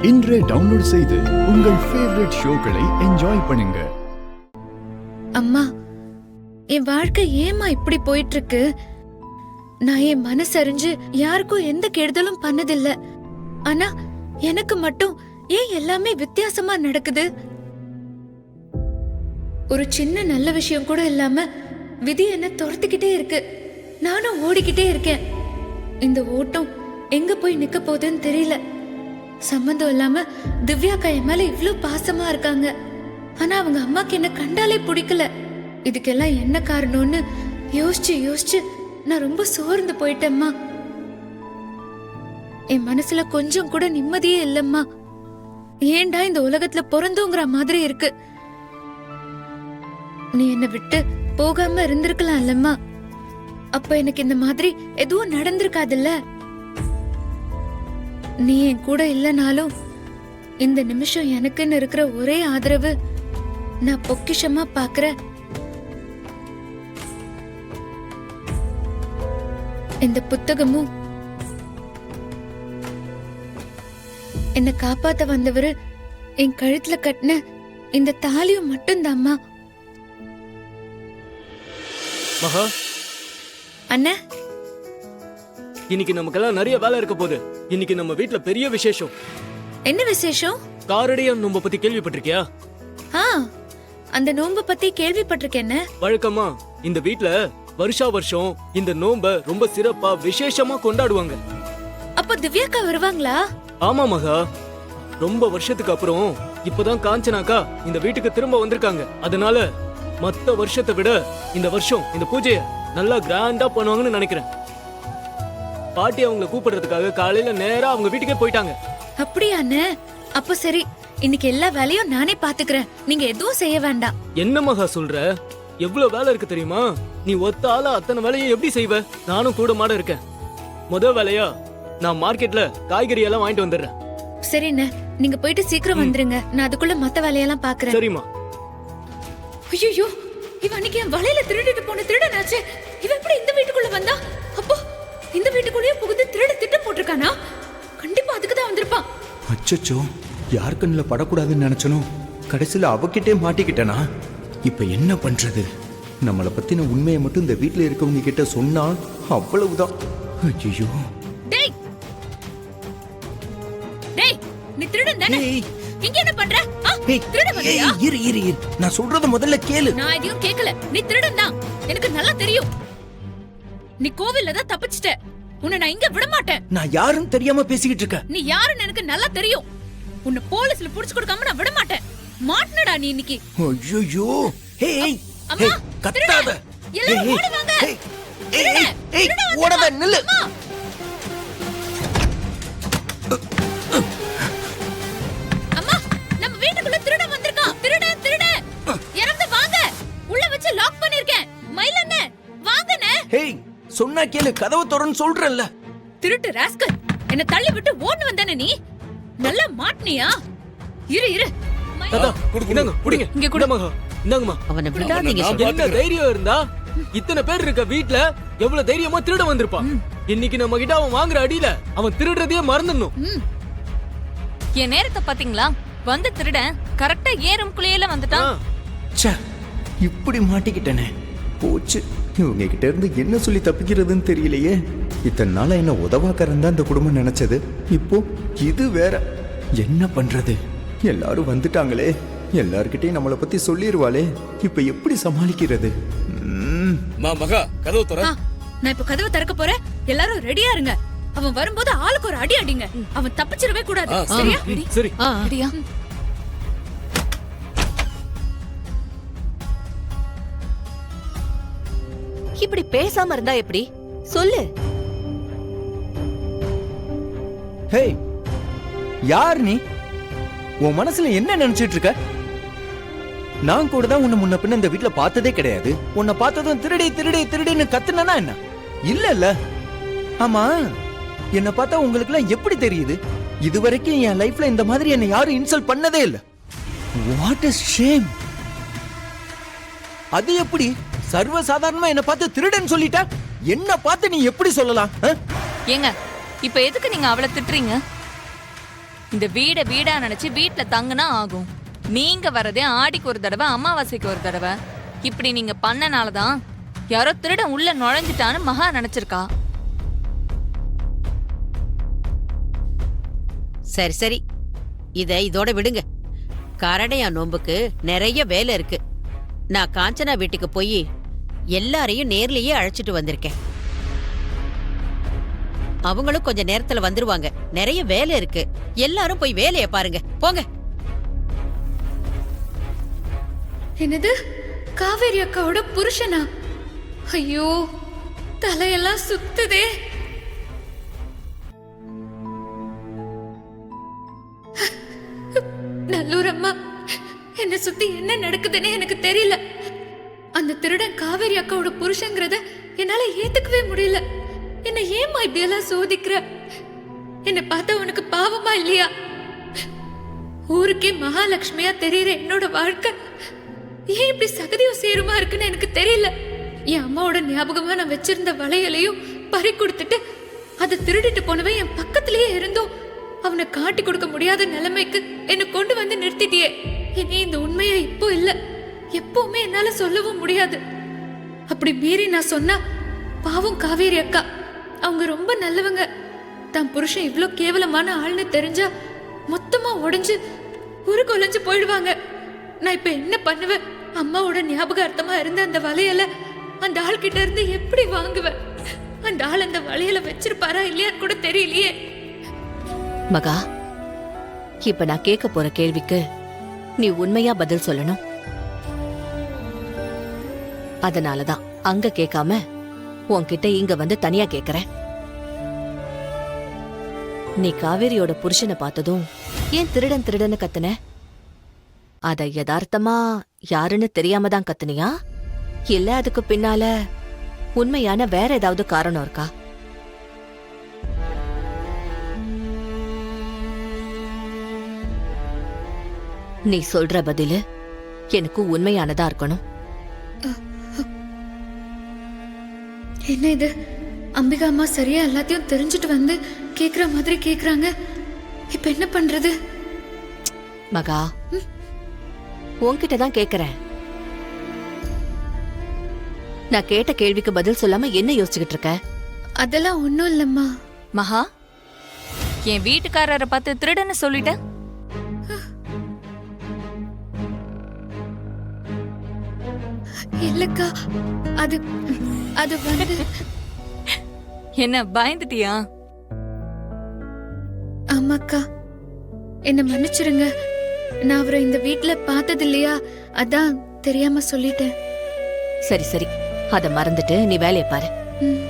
இன்றே டவுன்லோட் செய்து உங்கள் ஃபேவரட் ஷோக்களை என்ஜாய் பண்ணுங்க. அம்மா, என் வாழ்க்கை ஏமா இப்படி போயிட்டு இருக்கு? நான் என் மனசறிஞ்சு யாருக்கும் எந்த கெடுதலும் பண்ணதில்ல. ஆனா எனக்கு மட்டும் ஏன் எல்லாமே வித்தியாசமா நடக்குது? ஒரு சின்ன நல்ல விஷயம் கூட இல்லாம விதி என்ன துரத்திக்கிட்டே இருக்கு. நானும் ஓடிக்கிட்டே இருக்கேன். இந்த ஓட்டம் எங்க போய் நிக்க போகுதுன்னு தெரியல. சம்பந்தம் இல்லாம திவ்யாக்கா என் மேல இவ்ளோ பாசமா இருக்காங்க. ஆனா அவங்க அம்மாக்கு என்ன கண்டாலே பிடிக்கல. இதுக்கெல்லாம் என்ன காரணம்னு யோசிச்சு யோசிச்சு நான் ரொம்ப சோர்ந்து போயிட்டேம்மா. என் மனசுல கொஞ்சம் கூட நிம்மதியே இல்லம்மா. ஏண்டா இந்த உலகத்துல பிறந்தோங்கிற மாதிரி இருக்கு. நீ என்ன விட்டு போகாம இருந்திருக்கலாம் இல்லம்மா. அப்ப எனக்கு இந்த மாதிரி எதுவும் நடந்திருக்காதுல்ல. நீ என் கூட இல்லனாலும் இந்த நிமிஷம் எனக்குன்னு இருக்கிற ஒரே ஆதரவு நான் பொக்கிஷமா பாக்குற இந்த புத்தகமும் என்ன காப்பாத்த வந்தவரு என் கழுத்துல கட்டின இந்த தாலியும் மட்டும்தாம்மா. மகா, அண்ணா, இன்னைக்கு நமக்கெல்லாம் நிறைய வேலை இருக்க போகுது. இன்னைக்கு நம்ம வீட்ல பெரிய விசேஷம். என்ன விசேஷம்? காரடியான் நோம்ப பத்தி கேள்விப்பட்டிருக்கியா? அந்த நோம்ப பத்தி கேள்விப்பட்டிருக்கேன். வழக்கமா இந்த வீட்ல வருஷா வருஷம் இந்த நோம்ப ரொம்ப சிறப்பா விசேஷமா கொண்டாடுவாங்க. அப்ப திவ்யாக்கா வருவாங்களா? ஆமா மகா, ரொம்ப வருஷத்துக்கு அப்புறம் இப்பதான் காஞ்சனாக்கா இந்த வீட்டுக்கு திரும்ப வந்திருக்காங்க. அதனால மத்த வருஷத்தை விட இந்த வருஷம் இந்த பூஜைய நல்லா கிராண்டா பண்ணுவாங்கன்னு நினைக்கிறேன். பாட்டி அவங்கள கூப்பிடுறதுக்காக காலையில நேரா அவங்க வீட்டுக்கே போயிட்டாங்க. அப்படியா அண்ணே? அப்ப சரி, இன்னைக்கு எல்லா வேலையும் நானே பாத்துக்கிறேன். நீங்க எதுவும் செய்ய வேண்டாம். என்ன மகா சொல்ற? எவ்வளவு வேலை இருக்கு தெரியுமா? நீ ஒத்த ஆளா அத்தனை வேலையை எப்படி செய்வ? நானும் கூட மாட இருக்கேன். முத வேலையா நான் மார்க்கெட்ல காய்கறி எல்லாம் வாங்கிட்டு வந்துடுறேன். சரிண்ணே, நீங்க போயிட்டு சீக்கிரம் வந்துருங்க. நான் அதுக்குள்ள மத்த வேலையெல்லாம் பாக்குறேன். சரிம்மா. ஐயோ, இவன் அன்னைக்கு என் வலையில திருடிட்டு போன திருடனாச்சே. இவன் எப்படி இந்த வீட்டுக்குள்ள வந்தா? அப்போ இந்த வீட்டுக்குள்ளேயே புகுந்து திருட திட்டம் போட்டிருக்கானா? கண்டிப்பா அதுக்கு தான் வந்திருப்பான். அச்சச்சோ, யார் கண்ணில் படக்கூடாதுன்னு நினைச்சனோ கடைசியில் அவகிட்டே மாட்டிக்கிட்டனா? இப்ப என்ன பண்றது? நம்மளை பத்தின உண்மையை மட்டும் இந்த வீட்டுல இருக்கவங்க கிட்ட சொன்னா அவ்வளவுதான். ஐயோ, டேய் டேய், நீ திருடன் தானே? இங்க என்ன பண்ற? திருட வந்தியா? இரு இரு இரு, நான் சொல்றத முதல்ல கேளு. நான் எதையும் கேட்கல. நீ திருடன் தான், எனக்கு நல்லா தெரியும். நீ கோவில்ல தான் தப்பிச்சிட்ட. உன்னை நான் இங்க விட மாட்டேன். நான் யாருன்னு தெரியாம பேசிக்கிட்டு இருக்கேன். நீ யாருன்னு எனக்கு நல்லா தெரியும். உன்னை போலீஸ்ல புடிச்சு கொடுக்காம நான் விட மாட்டேன். மாட்டனடா நீ இன்னைக்கு. ஐயோ, ஹேய் அம்மா, கத்தாத. எல்லாரும் ஓடி வாங்க. ஏய், ஓடாத, நில்லு. அம்மா, நம்ம வீட்டுக்குள்ள திருடன் வந்திருக்கான். திருடன் திருடன். இறந்து வாங்க. உள்ள வச்சு லாக் பண்ணிருக்கேன். மயிலண்ணே, வாங்கண்ணே. ஹேய், சொன்னா கேளு, கதவு திறன்னு சொல்றேன்ல. திருட்டு ராஸ்கல், என்ன தள்ளி விட்டு ஓடுன்னு வந்தானே நீ? நல்லா மாட்னியா? இரு இரு. தாத்தா, இந்தாங்க, புடிங்க. இங்க கூட மகா, இந்தாங்கம்மா. அவனை விடாதீங்க. என்ன தைரியம் இருந்தா இத்தனை பேர் இருக்க வீட்ல எவ்வளவு தைரியமா திருட வந்திருப்பான். இன்னைக்கு நம்ம கிட்ட அவன் வாங்குற அடியில அவன் திருடுறதையே மறந்துடணும். என் நேரத்தை பாத்தீங்களா? வந்து திருடன் கரெக்டா ஏறும்குள்ளேயில வந்துட்டான். ச்சே, இப்படி மாட்டிக்கிட்டனே. போச்சு, இவங்க கிட்ட இருந்து என்ன சொல்லி தப்பிக்கிறதுன்னு தெரியலையே. இத்தனை நாளா என்ன உதவாக்கறன் தான் இந்த குடும்பம் நினைச்சது. இப்போ இது வேற. என்ன பண்றது? எல்லாரும் வந்துட்டாங்களே. எல்லார்கிட்டயும் நம்மளை பத்தி சொல்லிடுவாளே. இப்ப எப்படி சமாளிக்கிறது? மகா, கதவு தர. நான் இப்ப கதவை திறக்க போறேன். எல்லாரும் ரெடியா இருங்க. அவன் வரும்போது ஆளுக்கு ஒரு அடி அடிங்க. அவன் தப்பிச்சிடவே கூடாது. சரியா? சரி. ரெடியா? இப்படி பேசாம இருந்தா எப்படி? சொல்லு. ஹேய், யார் நீ? உன் மனசுல என்ன நினைச்சிட்டு இருக்க? நான் கூட தான் உன்னை முன்ன பின்ன இந்த வீட்டுல பார்த்ததே கிடையாது. உன்னை பார்த்ததும் திருடி திருடி திருடின்னு கத்துனா என்ன? இல்ல இல்ல. ஆமா, என்ன பார்த்தா உங்களுக்கு எல்லாம் எப்படி தெரியுது? இதுவரைக்கும் என் லைஃப்ல இந்த மாதிரி என்ன யாரும் இன்சல்ட் பண்ணதே இல்ல. What is shame? அது எப்படி சர்வ சாதாரணமா என்ன பார்த்து திருடன் சொல்லிட்ட? என்ன பார்த்து நீ எப்படி சொல்லலாம்? ஏங்க, இப்ப எதுக்கு நீங்க அவளை திட்டுறீங்க? இந்த வீடா நினைச்சு வீட்ல தங்குனா ஆகும். நீங்க வரதே ஆடிக்கு ஒரு தடவை, அமாவாசைக்கு ஒரு தடவை. இப்படி நீங்க பண்ணனாலதான் யாரோ திருடன் உள்ள நுழைஞ்சிட்டான்னு மகா நினைச்சிருக்கா. சரி சரி, இதோட விடுங்க. கரடையா நோம்புக்கு நிறைய வேலை இருக்கு. நான் காஞ்சனா வீட்டுக்கு போய் எல்லாரையும் நேர்லயே அழைச்சிட்டு வந்திருக்கேன். அவங்களும் கொஞ்ச நேரத்துல வந்துருவாங்க. நிறைய வேலை இருக்கு. எல்லாரும் போய் வேலைய பாருங்க, போங்க. என்னது, காவேரி அக்காவோட புருஷனா? ஐயோ, தலையெல்லாம் சுத்துதே. நல்லூர் அம்மா, என்ன சுத்தி என்ன நடக்குதுன்னு எனக்கு தெரியல. அந்த திருடன் காவேரி அக்காவோட புருஷங்கிறத என்னால ஏத்துக்கவே முடியல. என்ன ஏமா இப்படி எல்லாம் சோதிக்கிற? என்ன பார்த்தா உனக்கு பாவமா இல்லையா? ஊருக்கே மகாலட்சுமியா தெரியற என்னோட வாழ்க்கை ஏன் இப்படி சகதியும் சேருமா இருக்குன்னு எனக்கு தெரியல. என் அம்மாவோட ஞாபகமா நான் வச்சிருந்த வளையலையும் பறி கொடுத்துட்டு அதை திருடிட்டு போனவன் என் பக்கத்திலேயே இருந்தோம் அவனை காட்டி கொடுக்க முடியாத நிலைமைக்கு என்ன கொண்டு வந்து நிறுத்திட்டியே. இனி இந்த உண்மையை இப்போ இல்ல, எப்பவுமே என்னால சொல்லவும் முடியாது. அப்படி மீறி நான் சொன்னா பாவம் காவேரி அக்கா, அவங்க ரொம்ப நல்லவங்க. தான் புருஷன் இவ்ளோ கேவலமான ஆள்னு தெரிஞ்சா மொத்தமா உடைஞ்சு உருக்குலைஞ்சு போயிடுவாங்க. நான் இப்ப என்ன பண்ணுவேன்? அம்மாவோட ஞாபகார்த்தமா இருந்த அந்த வளையல அந்த ஆள் கிட்ட இருந்து எப்படி வாங்குவேன்? அந்த ஆள் அந்த வளையல வச்சிருப்பாரா இல்லையான்னு கூட தெரியலையே. மகா, இப்ப நான் கேட்க போற கேள்விக்கு நீ உண்மையா பதில் சொல்லணும். அதனாலதான் அங்க கேட்காம உன்கிட்ட இங்க வந்து தனியா கேக்குறேன். நீ காவேரியோட புருஷனை பார்த்ததும் ஏன் திருடன் திருடன்னு கத்துன? அத யதார்த்தமா யாருன்னு தெரியாம தான் கத்துனியா, இல்ல அதுக்கு பின்னால உண்மையான வேற ஏதாவது காரணம் இருக்கா? நீ சொல்ற பதிலு எனக்கு உண்மையானதா இருக்கணும். என்ன இது, அம்பிகா அம்மா சரியா எல்லாத்தையும் தெரிஞ்சுட்டு வந்து கேக்குற மாதிரி கேக்குறாங்க. இப்ப என்ன பண்றது? மகா, உன்கிட்ட தான் கேக்குறேன். நான் கேட்ட கேள்விக்கு பதில் சொல்லாம என்ன யோசிச்சுக்கிட்டு இருக்க? அதெல்லாம் ஒண்ணும் இல்லம்மா. மகா, என் வீட்டுக்காரரை பார்த்து திருடன்னு சொல்லிட்ட. இல்லக்கா, அது அது வந்து என்ன பயந்துட்டியா? ஆமாக்கா, என்ன மன்னிச்சிருங்க. நான் அவரை இந்த வீட்ல பார்த்தது இல்லையா, அதான் தெரியாம சொல்லிட்டேன். சரி சரி, அத மறந்துட்டு நீ வேலையை பாரு. ம்.